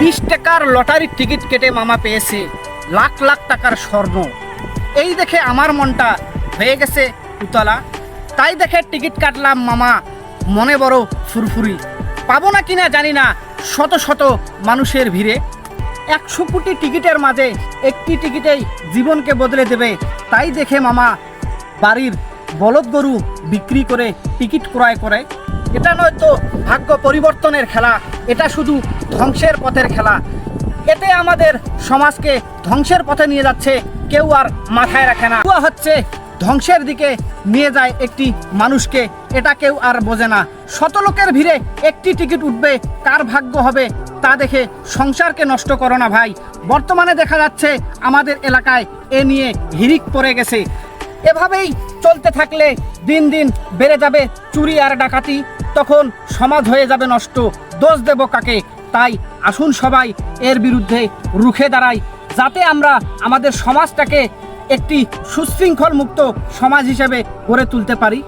20 টাকার লটারির টিকিট কেটে মামা পেয়েছে লাখ লাখ টাকার স্বর্ণ। এই দেখে আমার মনটা হয়ে গেছে উতলা। তাই দেখে টিকিট কাটলাম মামা, মনে বড় ফুরফুরি। পাবো না কিনা জানি না, শত শত মানুষের ভিড়ে। 100 কোটি টিকিটের মাঝে একটি টিকিটেই জীবনকে বদলে দেবে। তাই দেখে মামা বাড়ির বলদ গরু বিক্রি করে টিকিট ক্রয় করে। এটা নয়তো ভাগ্য পরিবর্তনের খেলা, এটা শুধু ধ্বংসের পথের খেলা। এতে আমাদের সমাজকে ধ্বংসের পথে নিয়ে যাচ্ছে, কেউ আর মাথায় রাখে না। হচ্ছে ধ্বংসের দিকে নিয়ে যায় একটি মানুষকে, এটা কেউ আর বোঝে না। শত লোকের ভিড়ে একটি টিকিট উঠবে, কার ভাগ্য হবে তা দেখে সংসারকে নষ্ট করো না ভাই। বর্তমানে দেখা যাচ্ছে আমাদের এলাকায় এ নিয়ে হিড়িক পড়ে গেছে। এভাবেই চলতে থাকলে দিন দিন বেড়ে যাবে চুরি আর ডাকাতি, তখন সমাজ হয়ে যাবে নষ্ট। দোষ দেব কাকে? তাই আসুন সবাই এর বিরুদ্ধে রুখে দাঁড়াই, যাতে আমরা আমাদের সমাজটাকে একটি সুশৃঙ্খল মুক্ত সমাজ হিসেবে গড়ে তুলতে পারি।